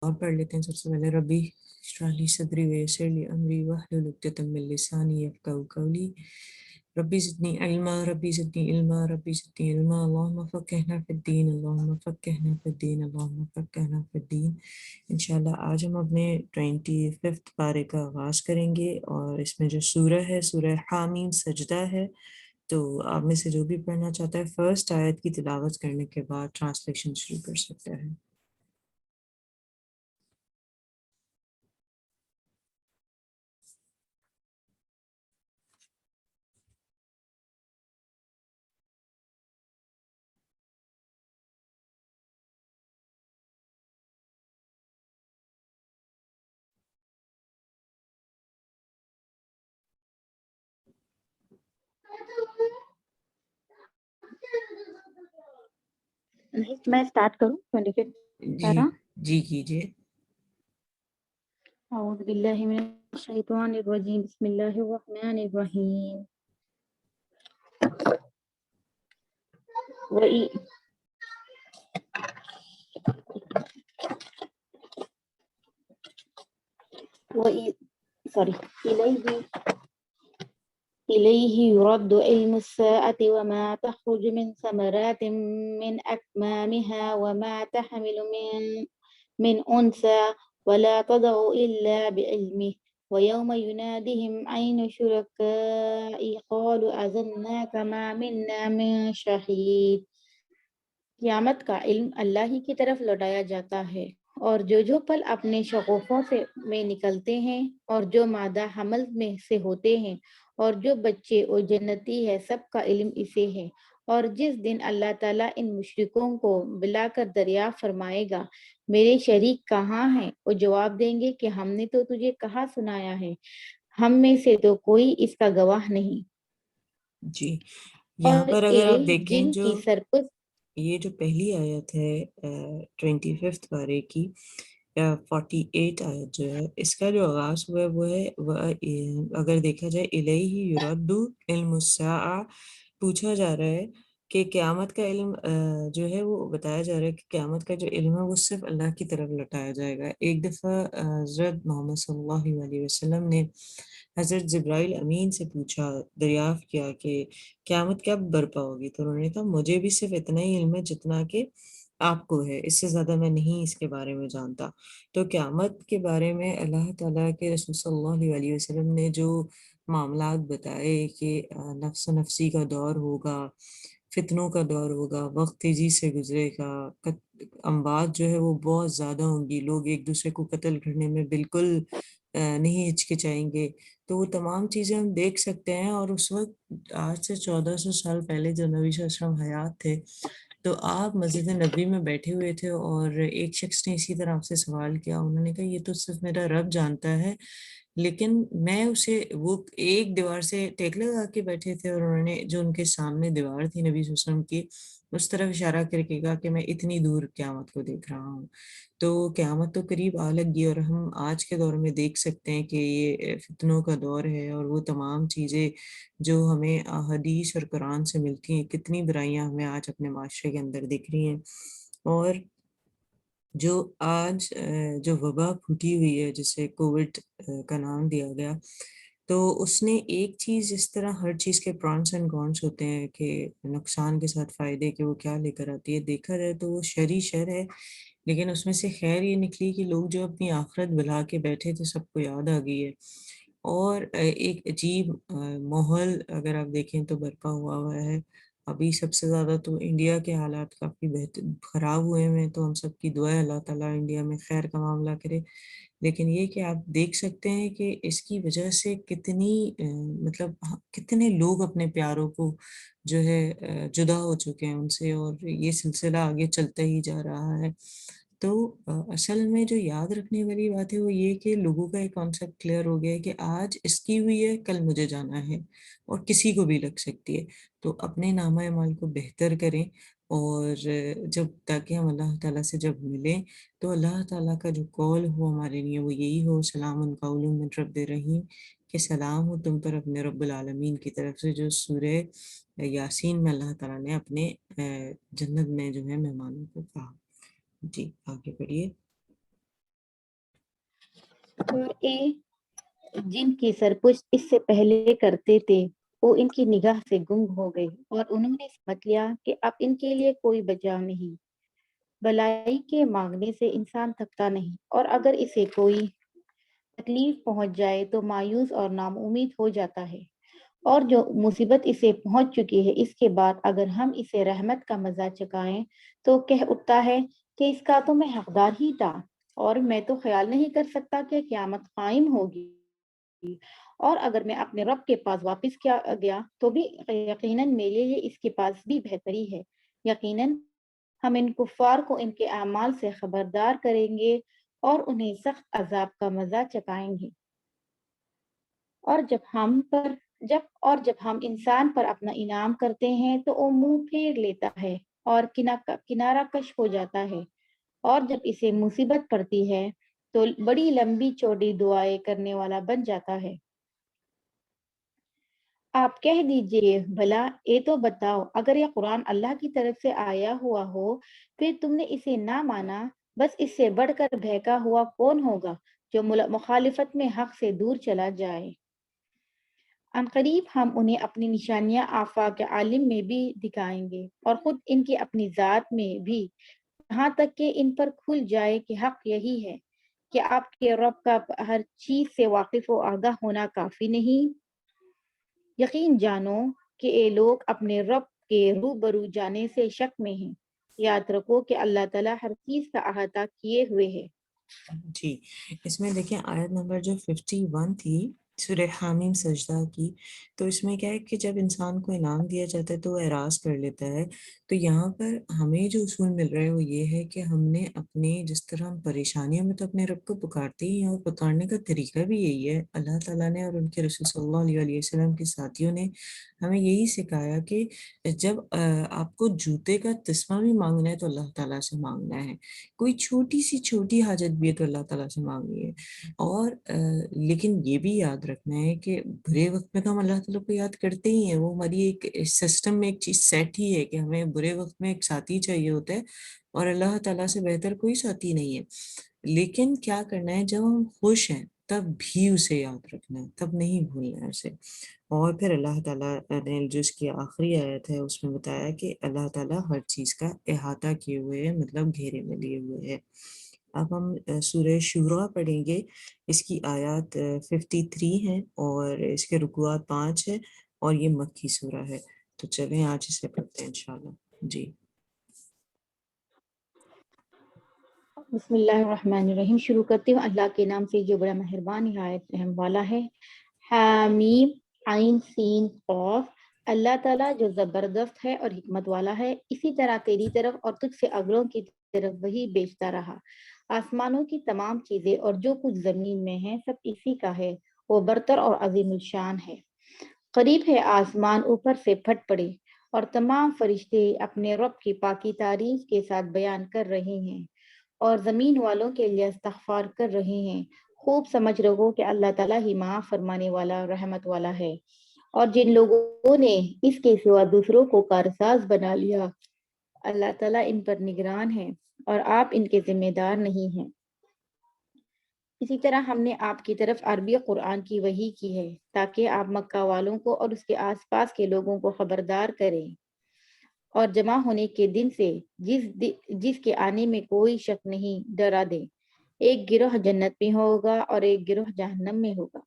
اور پڑھ لیتے ہیں سب سے پہلے ربی اشرح لی صدری ویسر لی امری واحلل عقدۃ من لسانی یفقهوا قولی ربی زدنی علما ربی زدنی علما ربی زدنی علما اللہم فقہنا فی الدین اللہم فقہنا فی الدین اللہم فقہنا فی الدین۔ انشاءاللہ آج ہم اپنے 25 پارے کا آغاز کریں گے، اور اس میں جو سورہ ہے سورہ حامیم سجدہ ہے۔ تو آپ میں سے جو بھی پڑھنا چاہتا ہے فرسٹ آیت کی تلاوت کرنے کے بعد ٹرانسلیشن شروع کر سکتا ہے۔ میں سٹارٹ کروں 25 جی پارہ۔ جی کیجیے۔ اعوذ باللہ من الشیطان الرجیم، بسم اللہ الرحمن الرحیم۔ إليه يرد علم الساعة وما تخرج من ثمرات من أكمامها وما تحمل من أنثى ولا تضع إلا بعلمه ويوم يناديهم أين شركائي قالوا أذناك ما منا من شهيد۔ قیامت کا علم اللہ ہی کی طرف لوٹایا جاتا ہے، اور جو پل اپنے شغوفوں میں نکلتے ہیں، اور جو مادہ حمل میں سے ہوتے ہیں، اور جو بچے اور جنتی ہے، سب کا علم اسے ہے۔ اور جس دن اللہ تعالیٰ ان مشرکوں کو بلا کر دریافت فرمائے گا، میرے شریک کہاں ہیں؟ وہ جواب دیں گے کہ ہم نے تو تجھے کہا سنایا ہے، ہم میں سے تو کوئی اس کا گواہ نہیں۔ جی، یہاں اور پر اگر آپ ایک دیکھیں جن جو کی سرپرست یہ جو پہلی آیت ہے 25 پارے کی 48 آیت جو ہے، اس کا جو آغاز ہوا ہے وہ ہے اگر دیکھا جائے الیہ یرد علم الساعہ، پوچھا جا رہا ہے کہ قیامت کا علم جو ہے وہ بتایا جا رہا ہے کہ قیامت کا جو علم ہے وہ صرف اللہ کی طرف لوٹایا جائے گا۔ ایک دفعہ حضرت محمد صلی اللہ علیہ وسلم نے حضرت جبرائیل امین سے پوچھا، دریافت کیا کہ قیامت کب برپا ہوگی، تو انہوں نے کہا مجھے بھی صرف اتنا ہی علم ہے جتنا کہ آپ کو ہے، اس سے زیادہ میں نہیں اس کے بارے میں جانتا۔ تو قیامت کے بارے میں اللہ تعالیٰ کے رسول صلی اللہ علیہ وسلم نے جو معاملات بتائے کہ نفس و نفسی کا دور ہوگا، فتنوں کا دور ہوگا، وقت تیزی سے گزرے گا، اموات جو ہے وہ بہت زیادہ ہوں گی، لوگ ایک دوسرے کو قتل کرنے میں بالکل نہیں ہچکچائیں گے، تو وہ تمام چیزیں ہم دیکھ سکتے ہیں۔ اور اس وقت آج سے 1400 سال پہلے جب نبی صلی اللہ علیہ وسلم حیات تھے تو آپ مسجد نبی میں بیٹھے ہوئے تھے، اور ایک شخص نے اسی طرح آپ سے سوال کیا، انہوں نے کہا یہ تو صرف میرا رب جانتا ہے، لیکن میں اسے، وہ ایک دیوار سے ٹیک لگا کے بیٹھے تھے، اور انہوں نے جو ان کے سامنے دیوار تھی نبی صلی اللہ علیہ وسلم کی، اس طرف اشارہ کر کے کہا کہ میں اتنی دور قیامت کو دیکھ رہا ہوں۔ تو قیامت تو قریب آ لگی، اور ہم آج کے دور میں دیکھ سکتے ہیں کہ یہ فتنوں کا دور ہے، اور وہ تمام چیزیں جو ہمیں حدیث اور قرآن سے ملتی ہیں، کتنی برائیاں ہمیں آج اپنے معاشرے کے اندر دکھ رہی ہیں۔ اور جو آج جو وبا پھوٹی ہوئی ہے جسے کووڈ کا نام دیا گیا، تو اس نے ایک چیز، اس طرح ہر چیز کے پرانس اینڈ کونس ہوتے ہیں کہ نقصان کے ساتھ فائدے کہ وہ کیا لے کر آتی ہے، دیکھا جائے تو وہ شر شر ہے، لیکن اس میں سے خیر یہ نکلی کہ لوگ جو اپنی آخرت بھلا کے بیٹھے تھے سب کو یاد آ گئی ہے، اور ایک عجیب ماحول اگر آپ دیکھیں تو برپا ہوا ہے۔ ابھی سب سے زیادہ تو انڈیا کے حالات کافی خراب ہوئے ہیں، تو ہم سب کی دعا ہے اللہ تعالیٰ انڈیا میں خیر کا معاملہ کرے، لیکن یہ کہ آپ دیکھ سکتے ہیں کہ اس کی وجہ سے کتنی مطلب کتنے لوگ اپنے پیاروں کو جو ہے جدا ہو چکے ہیں ان سے، اور یہ سلسلہ آگے چلتا ہی جا رہا ہے۔ تو اصل میں جو یاد رکھنے والی بات ہے وہ یہ کہ لوگوں کا ایک کانسیپٹ کلیئر ہو گیا ہے کہ آج اس کی ہوئی ہے، کل مجھے جانا ہے، اور کسی کو بھی لگ سکتی ہے، تو اپنے نامہ اعمال کو بہتر کریں، اور جب تاکہ ہم اللہ تعالیٰ سے جب ملیں تو اللہ تعالیٰ کا جو قول ہو ہمارے لیے وہ یہی ہو، سلام قول من رب رحیم، کہ سلام ہو تم پر اپنے رب العالمین کی طرف سے، جو سورہ یاسین میں اللہ تعالیٰ نے اپنے جنت میں جو ہے مہمانوں کو کہا۔ جی آگے بڑھیے۔ اور جن کی سرپرست اس سے پہلے کرتے تھے وہ ان کی نگاہ سے گم ہو گئی اور انہوں نے سمجھ لیا کہ اب ان کے لیے کوئی بچاؤ نہیں۔ بھلائی کے مانگنے سے انسان تھکتا نہیں، اور اگر اسے کوئی تکلیف پہنچ جائے تو مایوس اور ناامید ہو جاتا ہے، اور جو مصیبت اسے پہنچ چکی ہے اس کے بعد اگر ہم اسے رحمت کا مزہ چکھائیں تو کہہ اٹھتا ہے کہ اس کا تو میں حقدار ہی تھا، اور میں تو خیال نہیں کر سکتا کہ قیامت قائم ہوگی، اور اگر میں اپنے رب کے پاس واپس کیا گیا تو بھی یقیناً میرے لیے اس کے پاس بھی بہتری ہے۔ یقیناً ہم ان کفار کو ان کے اعمال سے خبردار کریں گے اور انہیں سخت عذاب کا مزہ چکھائیں گے۔ اور جب ہم انسان پر اپنا انعام کرتے ہیں تو وہ منہ پھیر لیتا ہے اور کنارہ کش ہو جاتا ہے، اور جب اسے مصیبت پڑتی ہے تو بڑی لمبی چوڑی دعائیں کرنے والا بن جاتا ہے۔ آپ کہہ دیجئے بھلا یہ تو بتاؤ اگر یہ قرآن اللہ کی طرف سے آیا ہوا ہو پھر تم نے اسے نہ مانا، بس اس سے بڑھ کر بہکا ہوا کون ہوگا جو مخالفت میں حق سے دور چلا جائے۔ عنقریب ہم انہیں اپنی نشانیاں آفاق عالم میں بھی دکھائیں گے اور خود ان کی اپنی ذات میں بھی، یہاں تک کہ ان پر کھل جائے کہ حق یہی ہے کہ آپ کے رب کا ہر چیز سے واقف و آگاہ ہونا کافی نہیں۔ یقین جانو کہ یہ لوگ اپنے رب کے روبرو جانے سے شک میں ہیں۔ یاد رکھو کہ اللہ تعالیٰ ہر چیز کا احاطہ کیے ہوئے ہے۔ جی، اس میں دیکھیں آیت نمبر جو 51 تھی سورہ حامیم سجدہ کی، تو اس میں کیا ہے کہ جب انسان کو انعام دیا جاتا ہے تو وہ اعراض کر لیتا ہے۔ تو یہاں پر ہمیں جو اصول مل رہا ہے وہ یہ ہے کہ ہم نے اپنے جس طرح ہم پریشانیوں میں تو اپنے رب کو پکارتے ہی ہیں، اور پکارنے کا طریقہ بھی یہی ہے۔ اللہ تعالیٰ نے اور ان کے رسول صلی اللہ علیہ وسلم کے ساتھیوں نے ہمیں یہی سکھایا کہ جب آپ کو جوتے کا تسمہ بھی مانگنا ہے تو اللہ تعالیٰ سے مانگنا ہے، کوئی چھوٹی سی چھوٹی حاجت بھی ہے تو اللہ تعالیٰ سے مانگنی ہے۔ اور لیکن یہ بھی یاد رکھنا ہے کہ برے وقت میں تو ہم اللہ تعالیٰ کو یاد کرتے ہی ہیں، وہ ہماری ایک سسٹم میں ایک چیز سیٹ ہی ہے کہ ہمیں برے وقت میں ایک ساتھی چاہیے ہوتا ہے، اور اللہ تعالیٰ سے بہتر کوئی ساتھی نہیں ہے۔ لیکن کیا کرنا ہے جب ہم خوش ہیں تب بھی اسے یاد رکھنا ہے، تب نہیں بھولنا ہے اسے۔ اور پھر اللہ تعالیٰ نے جو اس کی آخری آیت ہے اس میں بتایا کہ اللہ تعالیٰ ہر چیز کا احاطہ کیے ہوئے ہے، مطلب گھیرے میں لیے ہوئے ہے۔ اب ہم سورہ شورا پڑھیں گے، اس کی آیات 53 ہیں اور اس کے رکوعات 5 ہیں، اور یہ مکی سورہ ہے۔ تو چلیں آج اسے پڑھتے ہیں انشاءاللہ۔ جی بسم اللہ الرحمن الرحیم، شروع کرتی ہوں اللہ کے نام سے جو بڑا مہربان نہایت رحم والا ہے۔ حامیم عین سین قاف۔ اللہ تعالیٰ جو زبردست ہے اور حکمت والا ہے، اسی طرح تیری طرف اور تجھ سے اگلوں کی طرف وہی بیچتا رہا۔ آسمانوں کی تمام چیزیں اور جو کچھ زمین میں ہے سب اسی کا ہے، وہ برتر اور عظیم الشان ہے۔ قریب ہے آسمان اوپر سے پھٹ پڑے، اور تمام فرشتے اپنے رب کی پاکی تعریف کے ساتھ بیان کر رہے ہیں اور زمین والوں کے لیے استغفار کر رہے ہیں۔ خوب سمجھ رہو کہ اللہ تعالیٰ ہی معاف فرمانے والا رحمت والا ہے۔ اور جن لوگوں نے اس کے سوا دوسروں کو کارساز بنا لیا، اللہ تعالیٰ ان پر نگران ہے اور آپ ان کے ذمہ دار نہیں ہیں۔ اسی طرح ہم نے آپ کی طرف عربی قرآن کی وحی کی ہے تاکہ آپ مکہ والوں کو اور اس کے آس پاس کے لوگوں کو خبردار کریں، اور جمع ہونے کے دن سے جس کے آنے میں کوئی شک نہیں ڈرا دیں۔ ایک گروہ جنت میں ہوگا اور ایک گروہ جہنم میں ہوگا۔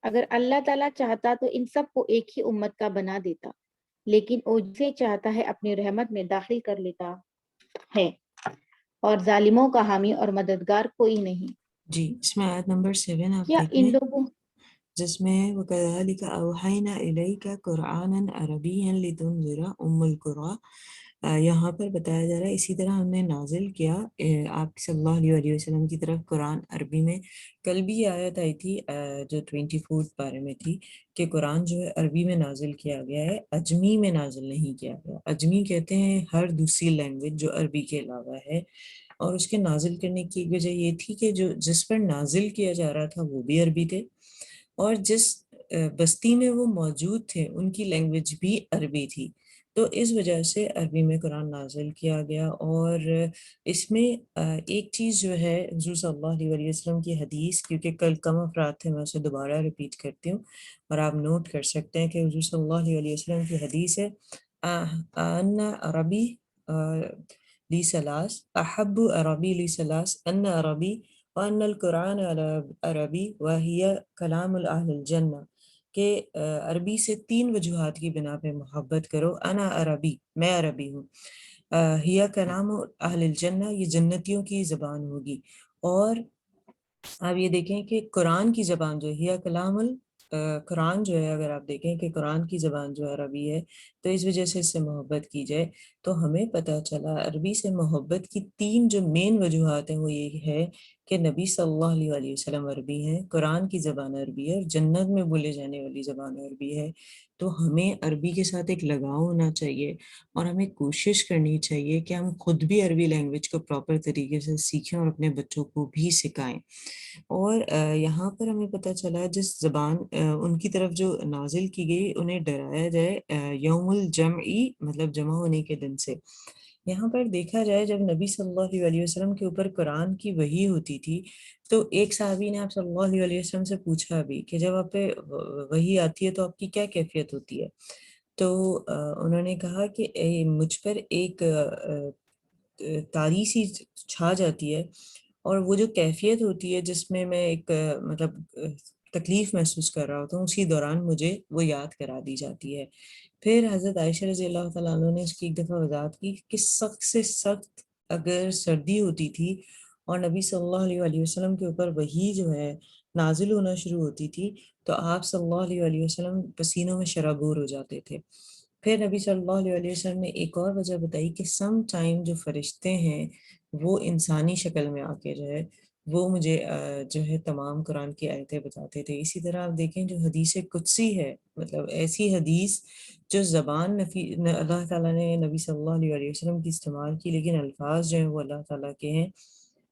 اگر اللہ تعالیٰ چاہتا تو ان سب کو ایک ہی امت کا بنا دیتا، لیکن وہ جسے چاہتا ہے اپنی رحمت میں داخل کر لیتا ہے، اور ظالموں کا حامی اور مددگار کوئی نہیں۔ جی، اس میں آیت نمبر 7 آپ کیا دیکھ ان لیں، لوگوں جس میں وَكَذَلِكَ أَوْحَيْنَا إِلَيْكَ قُرْآنًا عَرَبِيًّا لِتُنذِرَ أُمَّ الْقُرَىٰ۔ یہاں پر بتایا جا رہا ہے اسی طرح ہم نے نازل کیا آپ صلی اللہ علیہ وسلم کی طرف قرآن عربی میں۔ کل بھی یہ آیت آئی تھی جو 24 پارے میں تھی کہ قرآن جو ہے عربی میں نازل کیا گیا ہے، اجمی میں نازل نہیں کیا گیا۔ اجمی کہتے ہیں ہر دوسری لینگویج جو عربی کے علاوہ ہے، اور اس کے نازل کرنے کی وجہ یہ تھی کہ جس پر نازل کیا جا رہا تھا وہ بھی عربی تھے، اور جس بستی میں وہ موجود تھے ان کی لینگویج بھی عربی تھی۔ تو اس وجہ سے عربی میں قرآن نازل کیا گیا۔ اور اس میں ایک چیز جو ہے حضور صلی اللہ علیہ وسلم کی حدیث، کیونکہ کل کم افراد تھے میں اسے دوبارہ ریپیٹ کرتی ہوں اور آپ نوٹ کر سکتے ہیں کہ حضور صلی اللہ علیہ وسلم کی حدیث ہے ان عربی لی سلاس احب عربی لی سلاس ان عربی وان القرآن عربی وہی کلام اہل الجنہ، کہ عربی سے 3 وجوہات کی بنا پہ محبت کرو۔ انا عربی، میں عربی ہوں، ہیا کلام اہل الجنہ، یہ جنتیوں کی زبان ہوگی، اور آپ یہ دیکھیں کہ قرآن کی زبان جو ہے ہیا کلام قرآن جو ہے، اگر آپ دیکھیں کہ قرآن کی زبان جو عربی ہے تو اس وجہ سے اس سے محبت کی جائے۔ تو ہمیں پتہ چلا عربی سے محبت کی 3 جو مین وجوہات ہیں وہ یہ ہے کہ نبی صلی اللہ علیہ وسلم عربی ہیں، قرآن کی زبان عربی ہے، اور جنت میں بولے جانے والی زبان عربی ہے۔ تو ہمیں عربی کے ساتھ ایک لگاؤ ہونا چاہیے، اور ہمیں کوشش کرنی چاہیے کہ ہم خود بھی عربی لینگویج کو پراپر طریقے سے سیکھیں اور اپنے بچوں کو بھی سکھائیں۔ اور یہاں پر ہمیں پتہ چلا جس زبان ان کی طرف جو نازل کی گئی انہیں ڈرایا جائے یوم الجمعی، مطلب جمع ہونے کے دن سے۔ یہاں پر دیکھا جائے جب نبی صلی اللہ علیہ وسلم کے اوپر قرآن کی وحی ہوتی تھی تو ایک صحابی نے آپ صلی اللہ علیہ وسلم سے پوچھا بھی کہ جب آپ پہ وحی آتی ہے تو آپ کی کیا کیفیت ہوتی ہے؟ تو انہوں نے کہا کہ مجھ پر ایک تاریخی چھا جاتی ہے، اور وہ جو کیفیت ہوتی ہے جس میں ایک مطلب تکلیف محسوس کر رہا ہوتا ہوں، اسی دوران مجھے وہ یاد کرا دی جاتی ہے۔ پھر حضرت عائشہ رضی اللہ تعالیٰ عنہ نے اس کی ایک دفعہ وضاحت کی کہ سخت سے سخت اگر سردی ہوتی تھی اور نبی صلی اللہ علیہ وسلم کے اوپر وحی جو ہے نازل ہونا شروع ہوتی تھی تو آپ صلی اللہ علیہ وسلم پسینوں میں شرابور ہو جاتے تھے۔ پھر نبی صلی اللہ علیہ وسلم نے ایک اور وجہ بتائی کہ سم ٹائم جو فرشتے ہیں وہ انسانی شکل میں آ کے جو ہے وہ مجھے جو ہے تمام قرآن کی آیتیں بتاتے تھے۔ اسی طرح آپ دیکھیں جو حدیث قدسی ہے، مطلب ایسی حدیث جو زبان اللہ تعالیٰ نے نبی صلی اللہ علیہ وسلم کی استعمال کی لیکن الفاظ جو ہیں وہ اللہ تعالیٰ کے ہیں،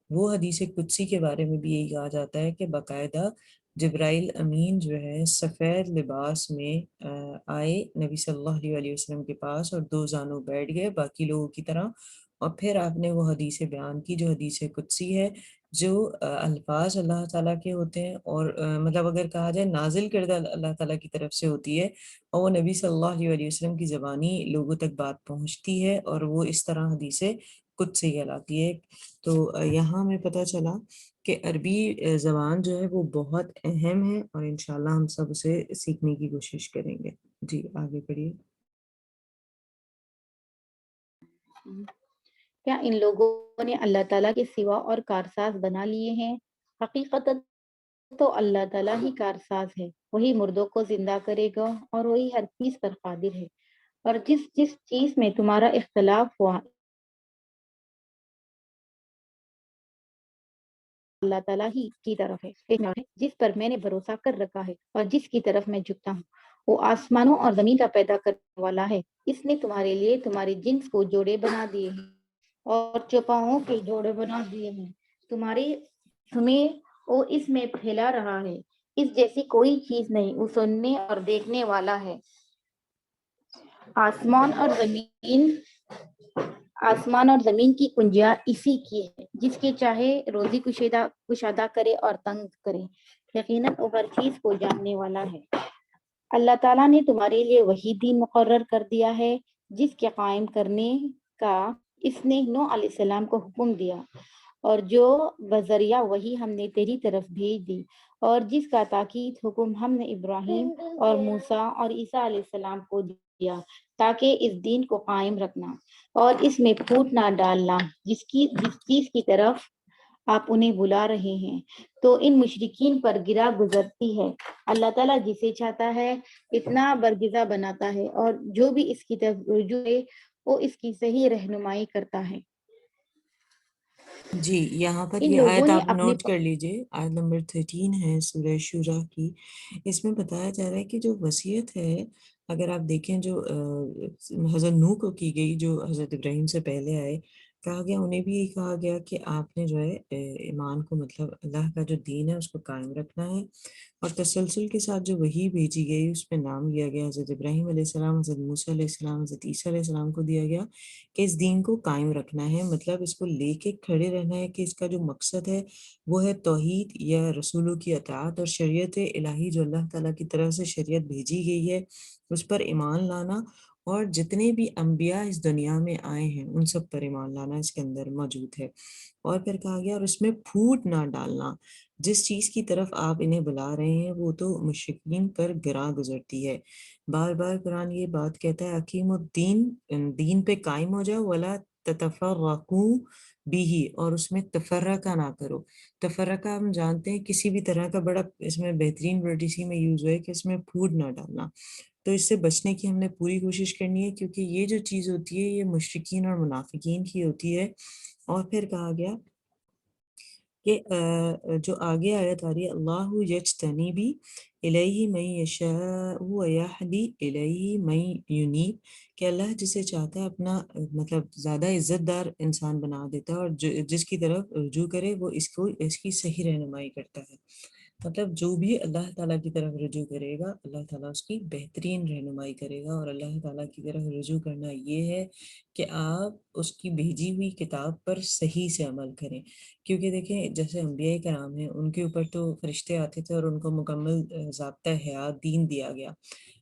وہ حدیث قدسی کے بارے میں بھی یہی کہا جاتا ہے کہ باقاعدہ جبرائیل امین جو ہے سفید لباس میں آئے نبی صلی اللہ علیہ وسلم کے پاس اور 2 زانوں بیٹھ گئے باقی لوگوں کی طرح، اور پھر آپ نے وہ حدیث بیان کی جو حدیث قدسی ہے، جو الفاظ اللہ تعالیٰ کے ہوتے ہیں، اور مطلب اگر کہا جائے نازل کردہ اللہ تعالیٰ کی طرف سے ہوتی ہے، اور وہ نبی صلی اللہ علیہ وسلم کی زبانی لوگوں تک بات پہنچتی ہے، اور وہ اس طرح حدیث قدسی کہلاتی ہے۔ تو یہاں ہمیں پتہ چلا کہ عربی زبان جو ہے وہ بہت اہم ہے، اور انشاءاللہ ہم سب اسے سیکھنے کی کوشش کریں گے۔ جی آگے بڑھیے۔ کیا ان لوگوں نے اللہ تعالیٰ کے سوا اور کارساز بنا لیے ہیں؟ حقیقت تو اللہ تعالیٰ ہی کارساز ہے، وہی مردوں کو زندہ کرے گا اور وہی ہر چیز پر قادر ہے، اور جس جس چیز میں تمہارا اختلاف ہوا اللہ تعالیٰ ہی کی طرف ہے، جس پر میں نے بھروسہ کر رکھا ہے اور جس کی طرف میں جھکتا ہوں، وہ آسمانوں اور زمین کا پیدا کرنے والا ہے۔ اس نے تمہارے لیے تمہارے جنس کو جوڑے بنا دیے ہیں اور چوپاؤں کے جوڑے بنا دیے ہیں، تمہیں وہ اس میں پھیلا رہا ہے، اس جیسی کوئی چیز نہیں، وہ سننے اور دیکھنے والا ہے۔ آسمان اور زمین کی کنجیاں اسی کی ہے، جس کے چاہے روزی کشادہ کرے اور تنگ کرے، یقیناً وہ ہر چیز کو جاننے والا ہے۔ اللہ تعالیٰ نے تمہارے لیے وہی دین مقرر کر دیا ہے جس کے قائم کرنے کا اس نے نوح علیہ السلام کو حکم دیا، اور جو بذریعہ وہی ہم نے تیری طرف بھیج دی، اور جس کا تاکید حکم ہم نے ابراہیم اور موسیٰ اور عیسیٰ علیہ السلام کو دیا تاکہ اس دین کو قائم رکھنا اور اس میں پھوٹ نہ ڈالنا جس چیز کی طرف آپ انہیں بلا رہے ہیں، تو ان مشرکین پر گرا گزرتی ہے۔ اللہ تعالیٰ جسے چاہتا ہے اتنا برگزا بناتا ہے، اور جو بھی اس کی طرف رجوع ہے وہ اس کی صحیح رہنمائی کرتا ہے۔ جی یہاں پر ان یہ لوگوں آیت نے آپ نوٹ کر لیجئے، آیت نمبر 13 ہے سورہ شورا کی۔ اس میں بتایا جا رہا ہے کہ جو وصیت ہے، اگر آپ دیکھیں جو حضرت نوح کو کی گئی جو حضرت ابراہیم سے پہلے آئے، کہا گیا انہیں بھی یہی کہا گیا کہ آپ نے جو ہے ایمان کو مطلب اللہ کا جو دین ہے اس کو قائم رکھنا ہے، اور تسلسل کے ساتھ جو وحی بھیجی گئی اس میں نام لیا گیا حضرت ابراہیم علیہ السلام، حضرت موسیٰ علیہ السلام، حضرت عیسیٰ علیہ السلام کو دیا گیا کہ اس دین کو قائم رکھنا ہے، مطلب اس کو لے کے کھڑے رہنا ہے کہ اس کا جو مقصد ہے وہ ہے توحید یا رسولوں کی اطاعت اور شریعت الہی جو اللہ تعالیٰ کی طرف سے شریعت بھیجی گئی ہے اس پر ایمان لانا، اور جتنے بھی انبیاء اس دنیا میں آئے ہیں ان سب پر ایمان لانا اس کے اندر موجود ہے۔ اور پھر کہا گیا اور اس میں پھوٹ نہ ڈالنا، جس چیز کی طرف آپ انہیں بلا رہے ہیں وہ تو مشرکین پر گراں گزرتی ہے۔ بار بار قرآن یہ بات کہتا ہے حکیم الدین، دین پہ قائم ہو جاؤ، ولا تتفرقوا بھی، اور اس میں تفرقہ نہ کرو۔ تفرقہ ہم جانتے ہیں کسی بھی طرح کا بڑا اس میں بہترین ورڈ اسی میں یوز ہوئے کہ اس میں پھوٹ نہ ڈالنا، تو اس سے بچنے کی ہم نے پوری کوشش کرنی ہے، کیونکہ یہ جو چیز ہوتی ہے یہ مشرکین اور منافقین کی ہوتی ہے۔ اور پھر کہا گیا کہ جو آگے آیت آ رہی ہے اللہ یجتنیبی الیہ من یشاء ویہدی الیہ من ینیب، کہ اللہ جسے چاہتا ہے اپنا مطلب زیادہ عزت دار انسان بنا دیتا ہے، اور جس کی طرف رجوع کرے وہ اس کی صحیح رہنمائی کرتا ہے۔ مطلب جو بھی اللہ تعالیٰ کی طرف رجوع کرے گا اللہ تعالیٰ اس کی بہترین رہنمائی کرے گا، اور اللہ تعالیٰ کی طرف رجوع کرنا یہ ہے کہ آپ اس کی بھیجی ہوئی کتاب پر صحیح سے عمل کریں، کیونکہ دیکھیں جیسے انبیاء کرام ہیں ان کے اوپر تو فرشتے آتے تھے اور ان کو مکمل ضابطہ حیات دین دیا گیا۔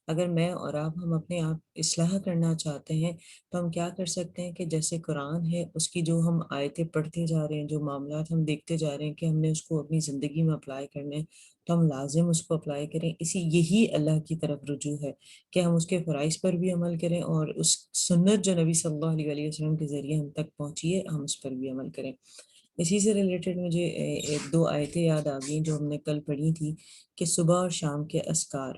اگر میں اور آپ ہم اپنے آپ اصلاح کرنا چاہتے ہیں تو ہم کیا کر سکتے ہیں کہ جیسے قرآن ہے اس کی جو ہم آیتیں پڑھتے جا رہے ہیں، جو معاملات ہم دیکھتے جا رہے ہیں کہ ہم نے اس کو اپنی زندگی میں اپلائی کرنے، تو ہم لازم اس کو اپلائی کریں۔ یہی اللہ کی طرف رجوع ہے کہ ہم اس کے فرائض پر بھی عمل کریں، اور اس سنت جو نبی صلی اللہ علیہ وسلم کے ذریعے ہم تک پہنچی ہے ہم اس پر بھی عمل کریں۔ اسی سے ریلیٹڈ مجھے ایک دو آیتیں یاد آ گئیں جو ہم نے کل پڑھی تھی کہ صبح اور شام کے اذکار،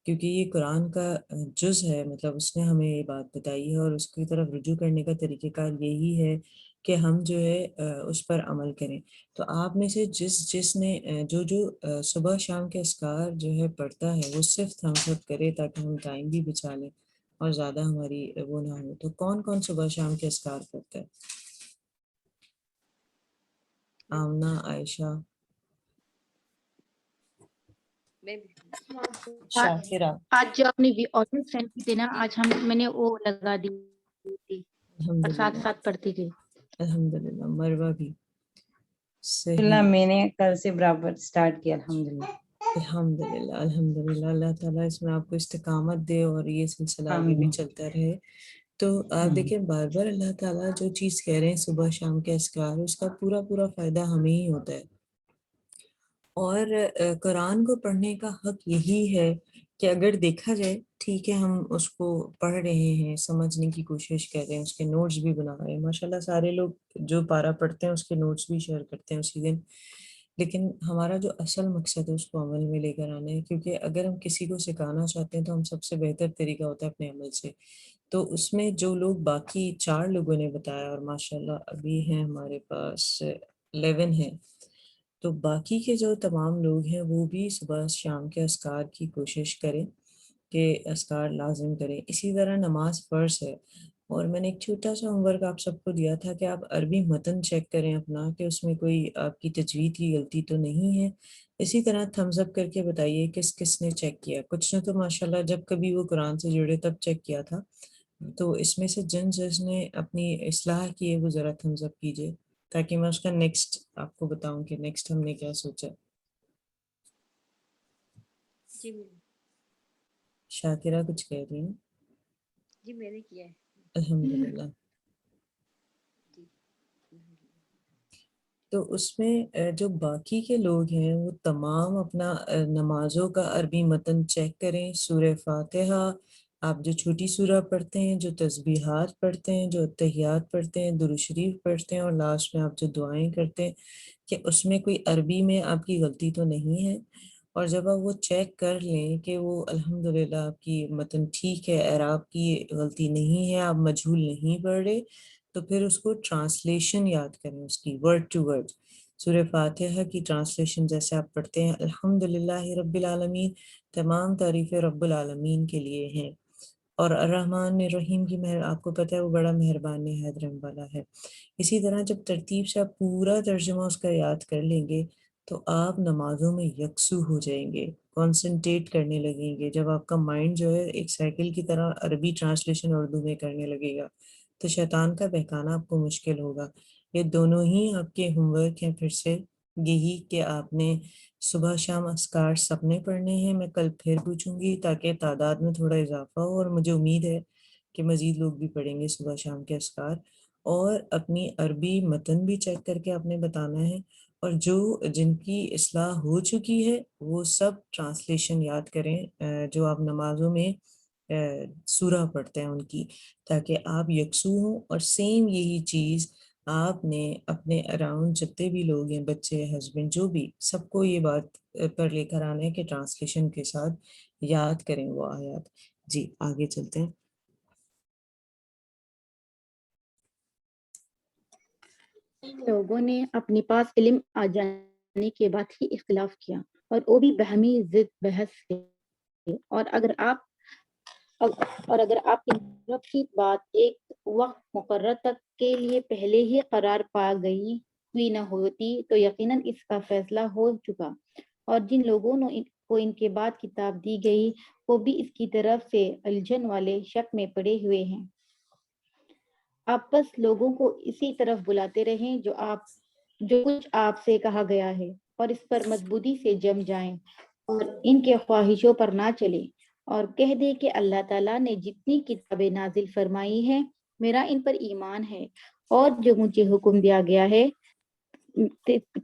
کیونکہ یہ قرآن کا جز ہے، مطلب اس نے ہمیں یہ بات بتائی ہے، اور اس کی طرف رجوع کرنے کا طریقہ کار یہی ہے کہ ہم جو ہے اس پر عمل کریں۔ تو آپ میں سے جس نے جو صبح شام کے اذکار جو ہے پڑھتا ہے وہ صرف تھمس اپ کرے تاکہ ہم ٹائم بھی بچا لیں اور زیادہ ہماری وہ نہ ہو۔ تو کون کون صبح شام کے اذکار کرتا ہے؟ آمنہ، عائشہ، شاکرہ؟ آج جو آپ نے آڈیو سینڈ کی تھی نا، آج میں نے وہ لگا دی تھی اور ساتھ الحمدللہ، ساتھ پڑھتی تھی۔ الحمدللہ۔ مروہ بھی اللہ صحیح، میں نے کل سے برابر سٹارٹ کیا الحمدللہ۔ الحمدللہ الحمدللہ۔ اللہ تعالیٰ اس میں آپ کو استقامت دے اور یہ سلسلہ آگے بھی آمین۔ چلتا رہے۔ تو آپ دیکھیں بار بار اللہ تعالیٰ جو چیز کہہ رہے ہیں صبح شام کے اذکار، اس کا پورا پورا فائدہ ہمیں ہی ہوتا ہے، اور قرآن کو پڑھنے کا حق یہی ہے کہ اگر دیکھا جائے ٹھیک ہے ہم اس کو پڑھ رہے ہیں، سمجھنے کی کوشش کر رہے ہیں، اس کے نوٹس بھی بنا رہے ہیں، ماشاءاللہ سارے لوگ جو پارہ پڑھتے ہیں اس کے نوٹس بھی شیئر کرتے ہیں اسی دن، لیکن ہمارا جو اصل مقصد ہے اس کو عمل میں لے کر آنا ہے، کیونکہ اگر ہم کسی کو سکھانا چاہتے ہیں تو ہم سب سے بہتر طریقہ ہوتا ہے اپنے عمل سے۔ تو اس میں جو لوگ باقی 4 لوگوں نے بتایا، اور ماشاءاللہ ابھی ہیں ہمارے پاس 11 ہیں، تو باقی کے جو تمام لوگ ہیں وہ بھی صبح شام کے اذکار کی کوشش کریں کہ اذکار لازم کریں۔ اسی طرح نماز فرض ہے، اور میں نے ایک چھوٹا سا ہوم ورک آپ سب کو دیا تھا کہ آپ عربی متن چیک کریں اپنا کہ اس میں کوئی آپ کی تجوید کی غلطی تو نہیں ہے۔ اسی طرح تھمز اپ کر کے بتائیے کس کس نے چیک کیا۔ کچھ نے تو ماشاءاللہ جب کبھی وہ قرآن سے جڑے تب چیک کیا تھا، تو اس میں سے جس نے اپنی اصلاح کی ہے وہ ذرا تھمز اپ کیجیے تاکہ میں اس کا نیکسٹ آپ کو بتاؤں کہ نیکسٹ ہم نے کیا سوچا۔ جی شاکرہ کچھ کہہ رہی ہیں؟ جی میں نے کیا ہے الحمدللہ۔ جی۔ تو اس میں جو باقی کے لوگ ہیں وہ تمام اپنا نمازوں کا عربی متن چیک کریں۔ سورہ فاتحہ آپ جو چھوٹی سورہ پڑھتے ہیں، جو تسبیحات پڑھتے ہیں، جو اتحیات پڑھتے ہیں، درود شریف پڑھتے ہیں، اور لاسٹ میں آپ جو دعائیں کرتے ہیں، کہ اس میں کوئی عربی میں آپ کی غلطی تو نہیں ہے۔ اور جب آپ وہ چیک کر لیں کہ وہ الحمدللہ آپ کی متن ٹھیک ہے، اعراب کی غلطی نہیں ہے، آپ مجہول نہیں پڑھ رہے، تو پھر اس کو ٹرانسلیشن یاد کریں، اس کی ورڈ ٹو ورڈ۔ سورہ فاتحہ کی ٹرانسلیشن جیسے آپ پڑھتے ہیں الحمدللہ رب العالمین، تمام تعریفیں رب العالمین کے لیے ہیں، اور الرحمن الرحیم کی آپ کو پتہ ہے وہ بڑا مہربان نہایت رحم والا ہے۔ اسی طرح جب ترتیب سے آپ پورا ترجمہ اس کا یاد کر لیں گے تو آپ نمازوں میں یکسو ہو جائیں گے، کانسنٹریٹ کرنے لگیں گے۔ جب آپ کا مائنڈ جو ہے ایک سائیکل کی طرح عربی ٹرانسلیشن اردو میں کرنے لگے گا تو شیطان کا بہکانا آپ کو مشکل ہوگا۔ یہ دونوں ہی آپ کے ہوم ورک ہیں پھر سے، یہی کہ آپ نے صبح شام اذکار سپنے پڑھنے ہیں۔ میں کل پھر پوچھوں گی تاکہ تعداد میں تھوڑا اضافہ ہو، اور مجھے امید ہے کہ مزید لوگ بھی پڑھیں گے صبح شام کے اذکار، اور اپنی عربی متن بھی چیک کر کے آپ نے بتانا ہے، اور جن کی اصلاح ہو چکی ہے وہ سب ٹرانسلیشن یاد کریں جو آپ نمازوں میں سورہ پڑھتے ہیں ان کی، تاکہ آپ یکسو ہوں۔ اور سیم یہی چیز آپ نے اپنے اراؤنڈ جتنے بھی لوگ ہیں، بچے، ہسبینڈ، جو بھی، سب کو یہ بات پر لے کر آنا ہے کہ ٹرانسلیشن کے ساتھ یاد کریں وہ آیات۔ جی آگے چلتے ہیں۔ لوگوں نے اپنے پاس علم آ جانے کے بعد ہی اختلاف کیا، اور وہ بھی بہمی ضد بحث سے، اور اگر آپ کی طرف کی بات ایک وقت مقرر تک کے لیے پہلے ہی قرار پا گئی ہوئی نہ ہوتی تو یقیناً اس کا فیصلہ ہو چکا، اور جن لوگوں کو ان کے بعد کتاب دی گئی وہ بھی اس کی طرف سے الجھن والے شک میں پڑے ہوئے ہیں۔ آپ بس لوگوں کو اسی طرف بلاتے رہیں جو کچھ آپ سے کہا گیا ہے، اور اس پر مضبوطی سے جم جائیں اور ان کے خواہشوں پر نہ چلیں، اور کہہ دے کہ اللہ تعالیٰ نے جتنی کتابیں نازل فرمائی ہیں میرا ان پر ایمان ہے، اور جو مجھے حکم دیا گیا ہے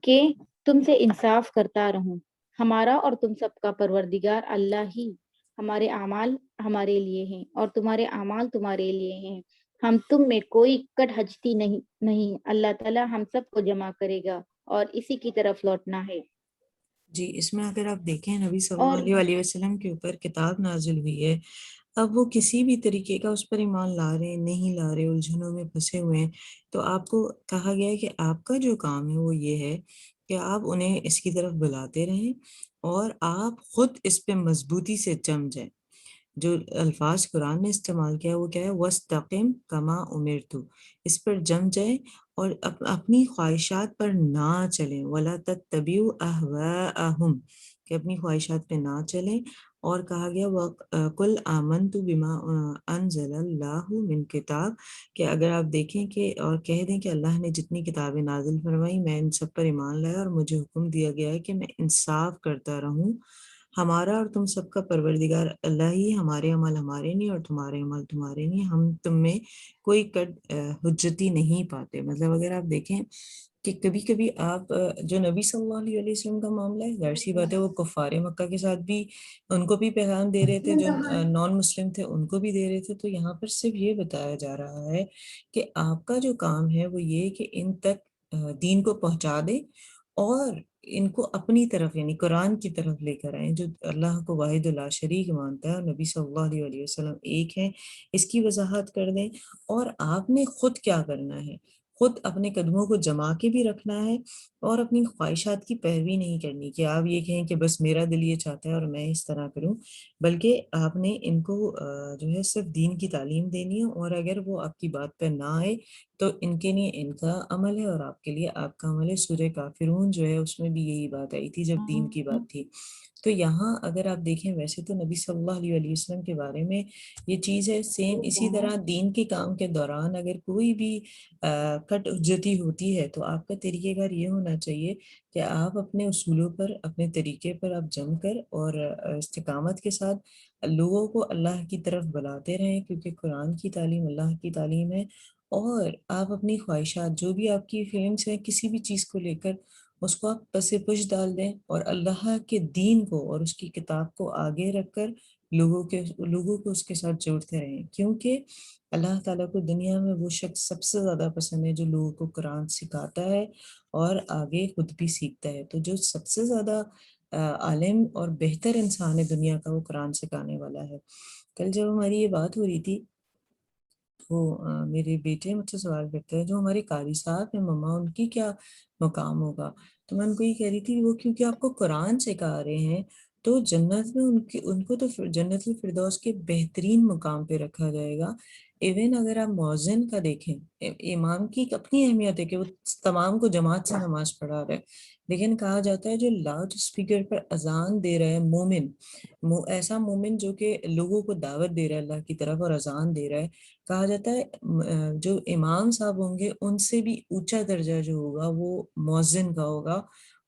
کہ تم سے انصاف کرتا رہوں۔ ہمارا اور تم سب کا پروردگار اللہ ہی، ہمارے اعمال ہمارے لیے ہیں اور تمہارے اعمال تمہارے لیے ہیں، ہم تم میں کوئی کٹ ہجتی نہیں، اللہ تعالیٰ ہم سب کو جمع کرے گا اور اسی کی طرف لوٹنا ہے۔ جی اس میں اگر آپ دیکھیں نبی صلی اور اللہ علیہ وسلم کے اوپر کتاب نازل ہوئی ہے، اب وہ کسی بھی طریقے کا اس پر ایمان لا رہے ہیں نہیں لا رہے، الجھنوں میں پھنسے ہوئے ہیں، تو آپ کو کہا گیا ہے کہ آپ کا جو کام ہے وہ یہ ہے کہ آپ انہیں اس کی طرف بلاتے رہیں اور آپ خود اس پہ مضبوطی سے جم جائیں۔ جو الفاظ قرآن نے استعمال کیا وہ کیا ہے، وَاسْتَقِمْ كَمَا أُمِرْتُ، اس پر جم جائیں اور اپنی خواہشات پر نہ چلیں، وَلَا تَتَّبِعُوا أَهْوَاءَهُمْ، کہ اپنی خواہشات پہ نہ چلیں۔ اور کہا گیا وَقُلْ آمَنْتُ بِمَا أَنزَلَ اللَّهُ مِنْ کتاب، کہ اگر آپ دیکھیں کہ اور کہہ دیں کہ اللہ نے جتنی کتابیں نازل فرمائی میں ان سب پر ایمان لایا، اور مجھے حکم دیا گیا ہے کہ میں انصاف کرتا رہوں، ہمارا اور تم سب کا پروردگار اللہ ہی، ہمارے عمل ہمارے نہیں اور تمہارے عمل تمہارے نہیں، ہم تم میں کوئی حجتی نہیں پاتے۔ مطلب اگر آپ دیکھیں کہ کبھی کبھی آپ جو نبی صلی اللہ علیہ وسلم کا معاملہ ہے، ظاہر سی بات ہے وہ کفار مکہ کے ساتھ بھی ان کو بھی پیغام دے رہے تھے، جو نان مسلم تھے ان کو بھی دے رہے تھے، تو یہاں پر صرف یہ بتایا جا رہا ہے کہ آپ کا جو کام ہے وہ یہ کہ ان تک دین کو پہنچا دیں اور ان کو اپنی طرف یعنی قرآن کی طرف لے کر آئیں، جو اللہ کو واحد لا شریک مانتا ہے اور نبی صلی اللہ علیہ وسلم ایک ہیں، اس کی وضاحت کر دیں۔ اور آپ نے خود کیا کرنا ہے، خود اپنے قدموں کو جما کے بھی رکھنا ہے اور اپنی خواہشات کی پیروی نہیں کرنی کہ آپ یہ کہیں کہ بس میرا دل یہ چاہتا ہے اور میں اس طرح کروں، بلکہ آپ نے ان کو جو ہے صرف دین کی تعلیم دینی ہے، اور اگر وہ آپ کی بات پہ نہ آئے تو ان کے لیے ان کا عمل ہے اور آپ کے لیے آپ کا عمل ہے۔ سورہ کافرون جو ہے اس میں بھی یہی بات آئی تھی جب دین کی بات تھی۔ تو یہاں اگر آپ دیکھیں ویسے تو نبی صلی اللہ علیہ وسلم کے بارے میں یہ چیز ہے سیم، اسی طرح دین کے کام کے دوران اگر کوئی بھی کٹ حجتی ہوتی ہے تو آپ کا طریقہ کار یہ ہونا چاہیے کہ آپ اپنے اصولوں پر، اپنے طریقے پر آپ جم کر اور استقامت کے ساتھ لوگوں کو اللہ کی طرف بلاتے رہیں، کیونکہ قرآن کی تعلیم اللہ کی تعلیم ہے، اور آپ اپنی خواہشات جو بھی آپ کی فیلنگس ہیں کسی بھی چیز کو لے کر اس کو آپ پس پش ڈال دیں اور اللہ کے دین کو اور اس کی کتاب کو آگے رکھ کر لوگوں کو اس کے ساتھ جوڑتے رہیں، کیونکہ اللہ تعالیٰ کو دنیا میں وہ شخص سب سے زیادہ پسند ہے جو لوگوں کو قرآن سکھاتا ہے اور آگے خود بھی سیکھتا ہے۔ تو جو سب سے زیادہ عالم اور بہتر انسان ہے دنیا کا وہ قرآن سکھانے والا ہے۔ کل جب ہماری یہ بات ہو رہی تھی تو میرے بیٹے مجھ سے سوال کرتے ہیں جو ہمارے قاری صاحب ہیں مما ان کی کیا مقام ہوگا، تو میں ان کو یہ کہہ رہی تھی وہ کیونکہ آپ کو قرآن سکھا رہے ہیں تو جنت میں ان کو تو جنت الفردوس کے بہترین مقام پہ رکھا جائے گا. ایون اگر آپ مؤذن کا دیکھیں، امام کی اپنی اہمیت ہے کہ وہ تمام کو جماعت سے نماز پڑھا رہا ہے، لیکن کہا جاتا ہے جو لاؤڈ اسپیکر پر اذان دے رہا ہے مومن، ایسا مومن جو کہ لوگوں کو دعوت دے رہا ہے اللہ کی طرف اور اذان دے رہا ہے، کہا جاتا ہے جو امام صاحب ہوں گے ان سے بھی اونچا درجہ جو ہوگا وہ مؤذن کا ہوگا.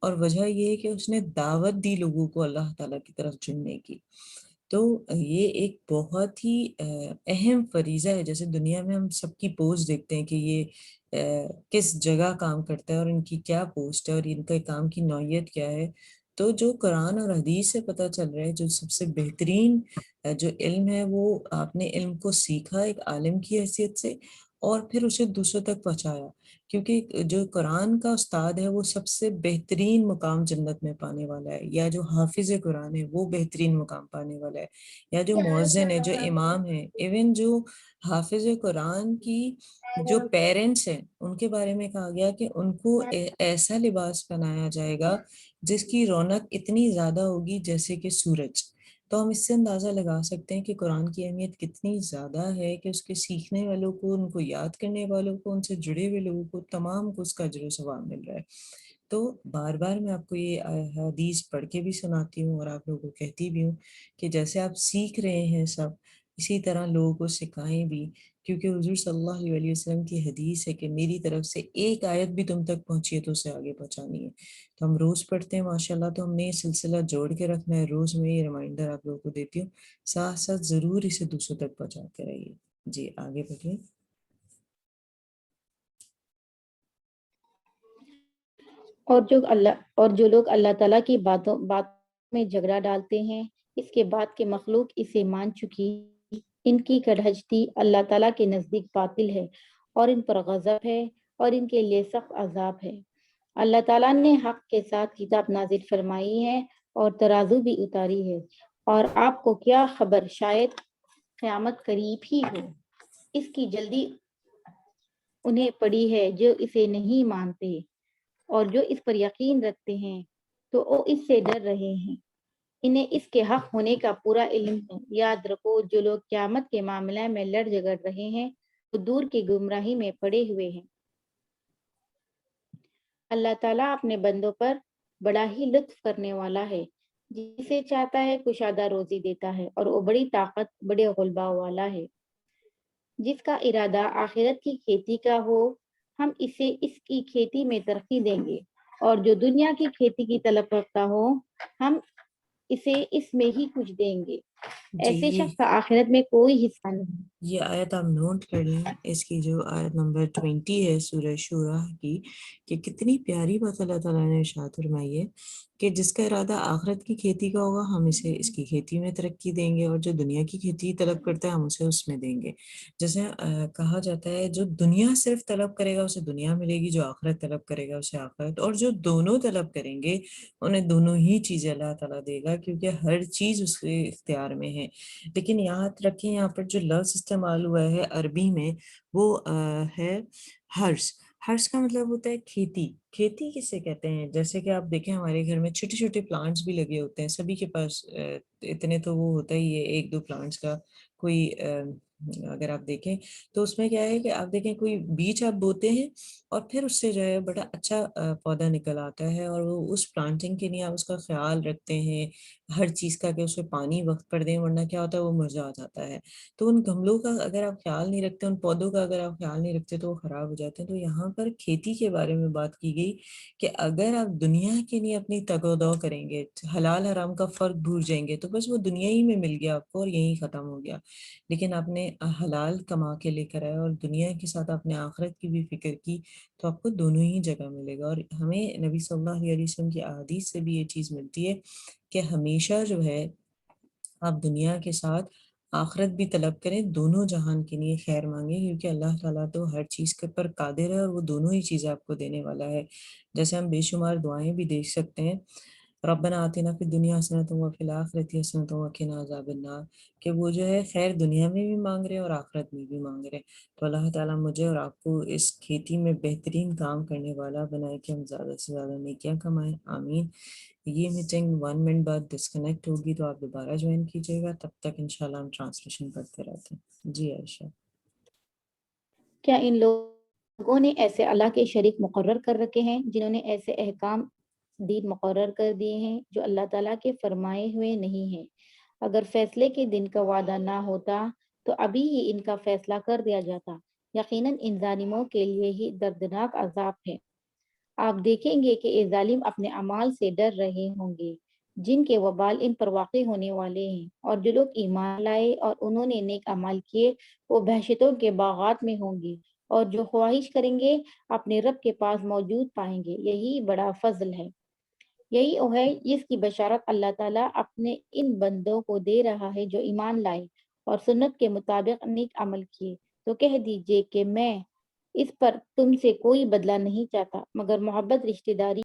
اور وجہ یہ ہے کہ اس نے دعوت دی لوگوں کو اللہ تعالیٰ کی طرف چننے کی. تو یہ ایک بہت ہی اہم فریضہ ہے. جیسے دنیا میں ہم سب کی پوسٹ دیکھتے ہیں کہ یہ کس جگہ کام کرتا ہے اور ان کی کیا پوسٹ ہے اور ان کے کام کی نوعیت کیا ہے. تو جو قرآن اور حدیث سے پتہ چل رہا ہے جو سب سے بہترین جو علم ہے وہ آپ نے علم کو سیکھا ایک عالم کی حیثیت سے اور پھر اسے دوسروں تک پہنچایا. کیونکہ جو قرآن کا استاد ہے وہ سب سے بہترین مقام جنت میں پانے والا ہے، یا جو حافظ قرآن ہے وہ بہترین مقام پانے والا ہے، یا جو مؤذن ہے، جو امام ہے. ایون جو حافظ قرآن کی جو پیرنٹس ہیں ان کے بارے میں کہا گیا کہ ان کو ایسا لباس پہنایا جائے گا جس کی رونق اتنی زیادہ ہوگی جیسے کہ سورج. تو ہم اس سے اندازہ لگا سکتے ہیں کہ قرآن کی اہمیت کتنی زیادہ ہے کہ اس کے سیکھنے والوں کو، ان کو یاد کرنے والوں کو، ان سے جڑے ہوئے لوگوں کو تمام کو اس کا اجر و ثواب مل رہا ہے. تو بار بار میں آپ کو یہ حدیث پڑھ کے بھی سناتی ہوں اور آپ لوگوں کو کہتی بھی ہوں کہ جیسے آپ سیکھ رہے ہیں سب اسی طرح لوگوں کو سکھائیں بھی، کیونکہ حضور صلی اللہ علیہ وسلم کی حدیث ہے کہ میری طرف سے ایک آیت بھی تم تک پہنچی ہے تو اسے آگے پہنچانی ہے. تو ہم روز پڑھتے ہیں ماشاءاللہ، تو ہم نے یہ سلسلہ جوڑ کے رکھنا ہے. روز میں یہ ریمائنڈر آپ لوگوں کو دیتی ہوں، ساتھ ساتھ ضرور اسے دوسروں تک پہنچاتے رہیے. جی آگے بڑھیے. اور جو لوگ اللہ تعالیٰ کی باتوں میں جھگڑا ڈالتے ہیں اس کے بعد کہ مخلوق اسے مان چکی، ان کی کڑہجتی اللہ تعالیٰ کے نزدیک باطل ہے اور ان پر غضب ہے اور ان کے لیے سخت عذاب ہے. اللہ تعالیٰ نے حق کے ساتھ کتاب نازل فرمائی ہے اور ترازو بھی اتاری ہے. اور آپ کو کیا خبر، شاید قیامت قریب ہی ہو. اس کی جلدی انہیں پڑی ہے جو اسے نہیں مانتے، اور جو اس پر یقین رکھتے ہیں تو وہ اس سے ڈر رہے ہیں. انہیں اس کے حق ہونے کا پورا علم ہے. یاد رکھو جو لوگ قیامت کے معاملے میں لڑ جھگڑ رہے ہیں وہ دور کی گمراہی میں پڑے ہوئے ہیں. اللہ تعالیٰ اپنے بندوں پر بڑا ہی لطف کرنے والا ہے، جسے چاہتا ہے کشادہ روزی دیتا ہے، اور وہ بڑی طاقت بڑے غلبہ والا ہے. جس کا ارادہ آخرت کی کھیتی کا ہو ہم اسے اس کی کھیتی میں ترقی دیں گے، اور جو دنیا کی کھیتی کی طلب رکھتا ہو ہم اسے اس میں ہی کچھ دیں گے. جی ایسے شخص کا آخرت میں کوئی حصہ نہیں. یہ آیت آپ نوٹ کر لیں، اس کی جو آیت نمبر 20 ہے سورہ شورہ کی، کہ کتنی پیاری بات اللہ تعالیٰ نے ارشاد فرمائی ہے کہ جس کا ارادہ آخرت کی کھیتی کا ہوگا ہم اسے اس کی کھیتی میں ترقی دیں گے، اور جو دنیا کی کھیتی طلب کرتا ہے ہم اسے اس میں دیں گے. جیسے کہا جاتا ہے جو دنیا صرف طلب کرے گا اسے دنیا ملے گی، جو آخرت طلب کرے گا اسے آخرت، اور جو دونوں طلب کریں گے انہیں دونوں ہی چیزیں اللہ تعالیٰ دے گا، کیونکہ ہر چیز اس کے اختیار میں ہے. لیکن یاد رکھیں یہاں پر جو لفظ استعمال ہوا ہے عربی میں وہ ہے ہرس. ہرس کا مطلب ہوتا ہے کھیتی. کھیتی کسے کہتے ہیں؟ جیسے کہ آپ دیکھیں ہمارے گھر میں چھوٹے چھوٹے پلانٹس بھی لگے ہوتے ہیں، سبھی کے پاس اتنے تو وہ ہوتا ہی ہے ایک دو پلانٹس کا کوئی اگر آپ دیکھیں تو اس میں کیا ہے کہ آپ دیکھیں کوئی بیج آپ بوتے ہیں اور پھر اس سے جو ہے بڑا اچھا پودا نکل آتا ہے، اور وہ اس پلانٹنگ کے لیے آپ اس کا خیال رکھتے ہیں ہر چیز کا کہ اسے پانی وقت پر دیں، ورنہ کیا ہوتا ہے وہ مرجھا جاتا ہے. تو ان گملوں کا اگر آپ خیال نہیں رکھتے، ان پودوں کا اگر آپ خیال نہیں رکھتے تو وہ خراب ہو جاتے ہیں. تو یہاں پر کھیتی کے بارے میں بات کی گئی کہ اگر آپ دنیا کے لیے اپنی تگ و دو کریں گے، حلال حرام کا فرق بھول جائیں گے، تو بس وہ دنیا ہی میں مل گیا آپ کو اور یہیں ختم ہو گیا. لیکن آپ نے حلال کما کے لے کر آئے اور دنیا کے ساتھ آپ نے آخرت کی بھی فکر کی تو آپ کو دونوں ہی جگہ ملے گا. اور ہمیں نبی صلی اللہ علیہ وسلم کی احادیث سے بھی یہ چیز ملتی ہے کہ ہمیشہ جو ہے آپ دنیا کے ساتھ آخرت بھی طلب کریں، دونوں جہان کے لیے خیر مانگیں، کیونکہ اللہ تعالیٰ تو ہر چیز کے پر قادر ہے اور وہ دونوں ہی چیزیں آپ کو دینے والا ہے. جیسے ہم بے شمار دعائیں بھی دیکھ سکتے ہیں ربنا آتنا فی الدنیا حسنۃ وفی الآخرۃ حسنۃ وقنا عذاب النار، کہ وہ جو ہے خیر دنیا میں بھی مانگ رہے اور آخرت میں بھی مانگ رہے. تو اللہ تعالیٰ مجھے اور آپ کو اس کھیتی میں بہترین کام کرنے والا بنائے کہ ہم زیادہ سے زیادہ نیکیاں کمائیں. آمین. یہ میٹنگ 1 منٹ بعد ڈسکنیکٹ ہوگی تو آپ دوبارہ جوائن کیجیے گا. تب تک انشاءاللہ ہم ٹرانسلیشن کرتے رہتے ہیں. جی عائشہ. کیا ان لوگوں نے ایسے اللہ کے شریک مقرر کر رکھے ہیں جنہوں نے ایسے احکام دین مقرر کر دیے ہیں جو اللہ تعالیٰ کے فرمائے ہوئے نہیں ہیں؟ اگر فیصلے کے دن کا وعدہ نہ ہوتا تو ابھی ہی ان کا فیصلہ کر دیا جاتا. یقیناً ان ظالموں کے لیے ہی دردناک عذاب ہے. آپ دیکھیں گے کہ یہ ظالم اپنے اعمال سے ڈر رہے ہوں گے جن کے وبال ان پر واقع ہونے والے ہیں، اور جو لوگ ایمان لائے اور انہوں نے نیک اعمال کیے وہ بہشتوں کے باغات میں ہوں گے، اور جو خواہش کریں گے اپنے رب کے پاس موجود پائیں گے. یہی بڑا فضل ہے. یہی وہ ہے جس کی بشارت اللہ تعالیٰ اپنے ان بندوں کو دے رہا ہے جو ایمان لائے اور سنت کے مطابق نیک عمل کیے. تو کہہ دیجئے کہ میں اس پر تم سے کوئی بدلہ نہیں چاہتا مگر محبت، رشتہ داری